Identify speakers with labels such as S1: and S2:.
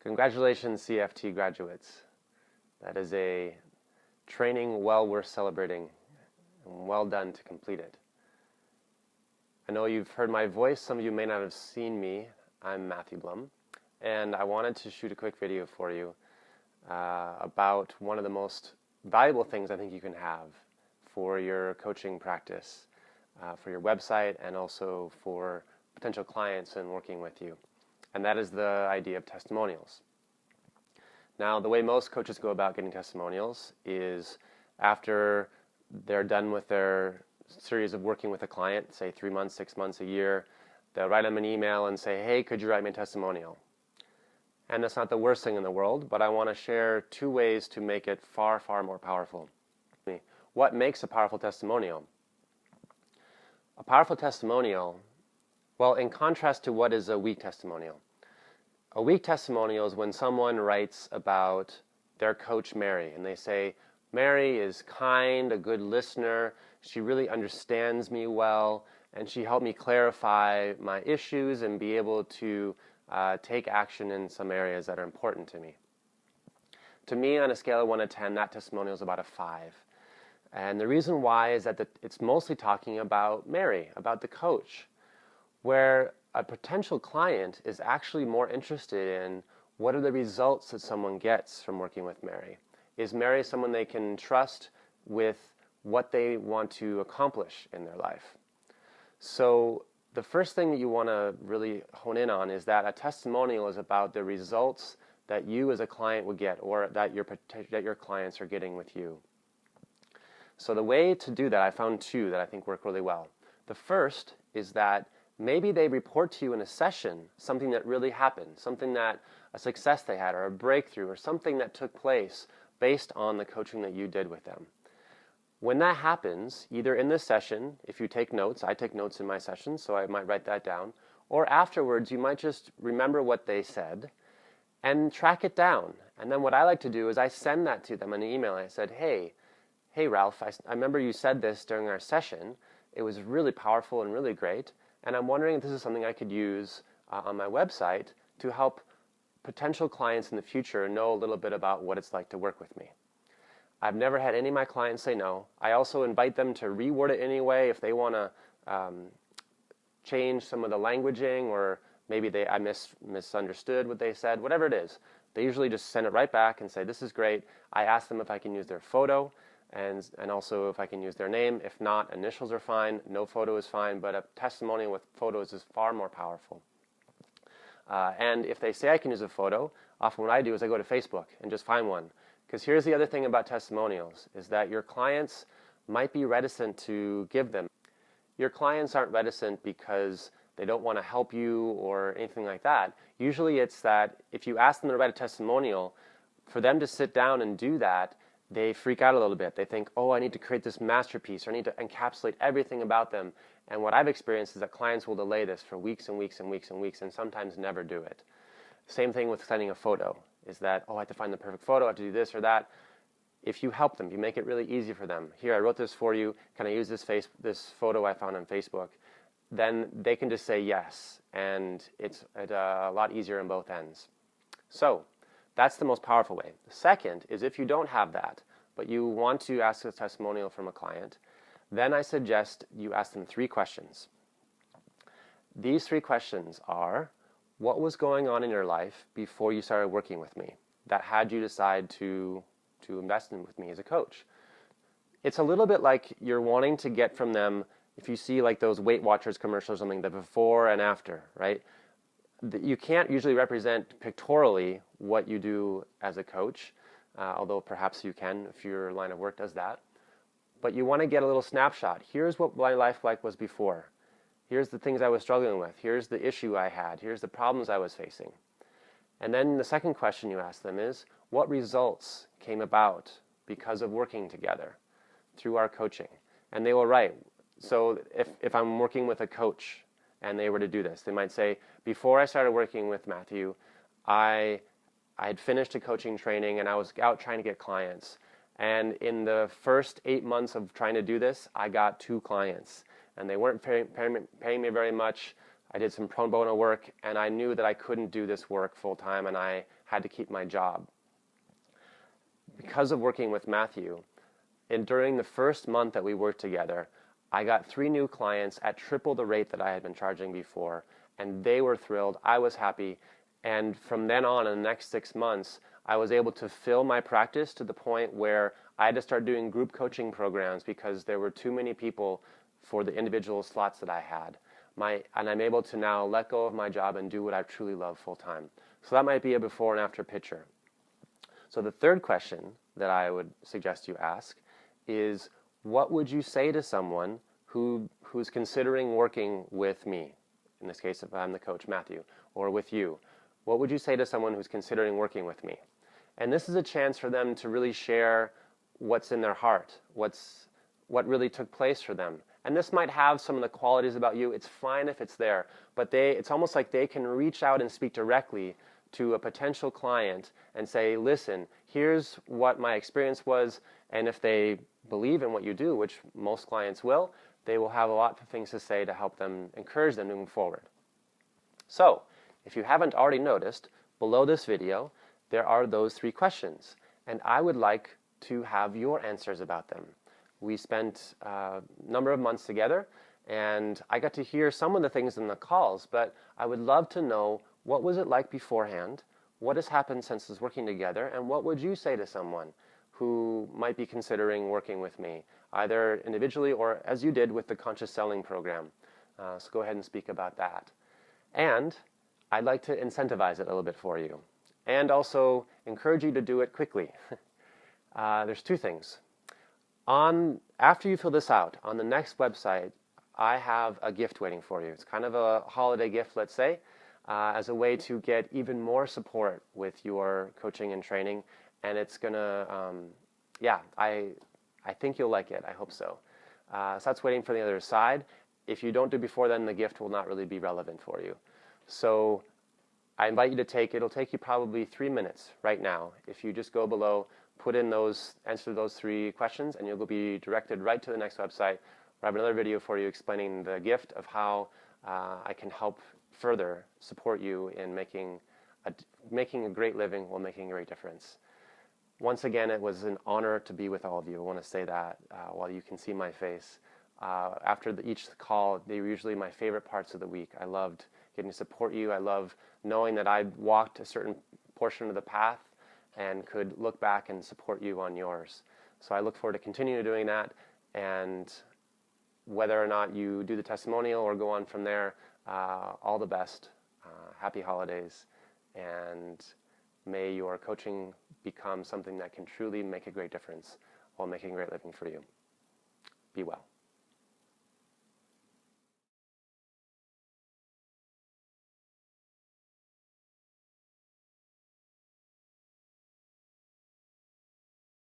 S1: Congratulations, CFT graduates. That is a training well worth celebrating, and well done to complete it. I know you've heard my voice. Some of you may not have seen me. I'm Matthew Blum, and I wanted to shoot a quick video for you about one of the most valuable things I think you can have for your coaching practice, for your website, and also for potential clients and working with you. And that is the idea of testimonials. Now, the way most coaches go about getting testimonials is after they're done with their series of working with a client, say 3 months, 6 months, a year, they'll write them an email and say, hey, could you write me a testimonial? And that's not the worst thing in the world, but I want to share 2 ways to make it far, far more powerful. What makes a powerful testimonial? A powerful testimonial, well, in contrast to what is a weak testimonial. A weak testimonial is when someone writes about their coach, Mary, and they say, Mary is kind, a good listener, she really understands me well, and she helped me clarify my issues and be able to take action in some areas that are important to me. To me, on a scale of 1 to 10, that testimonial is about a 5. And the reason why is that it's mostly talking about Mary, about the coach, where a potential client is actually more interested in what are the results that someone gets from working with Mary. Is Mary someone they can trust with what they want to accomplish in their life? So the first thing that you want to really hone in on is that a testimonial is about the results that you as a client would get, or that your clients are getting with you. So the way to do that, I found 2 that I think work really well. The first is that maybe they report to you in a session something that really happened, something that a success they had, or a breakthrough, or something that took place based on the coaching that you did with them. When that happens, either in this session, if you take notes, I take notes in my sessions, so I might write that down, or afterwards you might just remember what they said and track it down. And then what I like to do is I send that to them in an email. I said, hey Ralph, I remember you said this during our session. It was really powerful and really great. And I'm wondering if this is something I could use on my website to help potential clients in the future know a little bit about what it's like to work with me. I've never had any of my clients say no. I also invite them to reword it anyway if they want to change some of the languaging, or maybe I misunderstood what they said, whatever it is. They usually just send it right back and say, this is great. I ask them if I can use their photo, and also if I can use their name. If not, initials are fine, no photo is fine, but a testimonial with photos is far more powerful. And if they say I can use a photo, often what I do is I go to Facebook and just find one. Because here's the other thing about testimonials, is that your clients might be reticent to give them. Your clients aren't reticent because they don't want to help you or anything like that. Usually it's that if you ask them to write a testimonial, for them to sit down and do that, they freak out a little bit. They think, oh, I need to create this masterpiece, or I need to encapsulate everything about them. And what I've experienced is that clients will delay this for weeks and weeks and weeks and weeks, and sometimes never do it. Same thing with sending a photo, is that, oh, I have to find the perfect photo, I have to do this or that. If you help them, you make it really easy for them. Here, I wrote this for you. Can I use this photo I found on Facebook? Then they can just say yes, and it's a lot easier on both ends. So that's the most powerful way. The second is if you don't have that, but you want to ask a testimonial from a client, then I suggest you ask them 3 questions. These 3 questions are, what was going on in your life before you started working with me that had you decide to invest in with me as a coach? It's a little bit like you're wanting to get from them, if you see like those Weight Watchers commercials or something, the before and after, right? You can't usually represent pictorially what you do as a coach, although perhaps you can if your line of work does that. But you want to get a little snapshot. Here's what my life was before. Here's the things I was struggling with. Here's the issue I had. Here's the problems I was facing. And then the second question you ask them is, what results came about because of working together through our coaching? And they will write. So if I'm working with a coach and they were to do this, they might say, before I started working with Matthew, I had finished a coaching training and I was out trying to get clients. And in the first 8 months of trying to do this, I got 2 clients. And they weren't paying me very much. I did some pro bono work, and I knew that I couldn't do this work full time, and I had to keep my job. Because of working with Matthew, and during the first month that we worked together, I got 3 new clients at triple the rate that I had been charging before, and they were thrilled. I was happy, and from then on, in the next 6 months, I was able to fill my practice to the point where I had to start doing group coaching programs because there were too many people for the individual slots that I had. And I'm able to now let go of my job and do what I truly love full time. So that might be a before and after picture. So the third question that I would suggest you ask is, what would you say to someone who's considering working with me? In this case, if I'm the coach, Matthew, or with you. What would you say to someone who's considering working with me? And this is a chance for them to really share what's in their heart, what really took place for them. And this might have some of the qualities about you. It's fine if it's there, but it's almost like they can reach out and speak directly to a potential client and say, listen, here's what my experience was, and if they believe in what you do, which most clients will, they will have a lot of things to say to help them, encourage them to move forward. So, if you haven't already noticed, below this video, there are those 3 questions, and I would like to have your answers about them. We spent a number of months together, and I got to hear some of the things in the calls, but I would love to know, what was it like beforehand? What has happened since us working together? And what would you say to someone who might be considering working with me, either individually or as you did with the Conscious Selling program? So go ahead and speak about that. And I'd like to incentivize it a little bit for you, and also encourage you to do it quickly. There's 2 things. After you fill this out, on the next website, I have a gift waiting for you. It's kind of a holiday gift, let's say, as a way to get even more support with your coaching and training. And it's gonna, I think you'll like it. I hope so. So that's waiting for the other side. If you don't do before then, the gift will not really be relevant for you. So I invite you to it'll take you probably 3 minutes right now. If you just go below, put in answer those 3 questions, and you'll be directed right to the next website. I have another video for you explaining the gift of how I can help further support you in making a great living while making a great difference. Once again, it was an honor to be with all of you. I want to say that while you can see my face. After each call, they were usually my favorite parts of the week. I loved getting to support you. I love knowing that I walked a certain portion of the path and could look back and support you on yours. So I look forward to continuing doing that, and whether or not you do the testimonial or go on from there, all the best. Happy holidays, and may your coaching become something that can truly make a great difference while making a great living for you. Be well.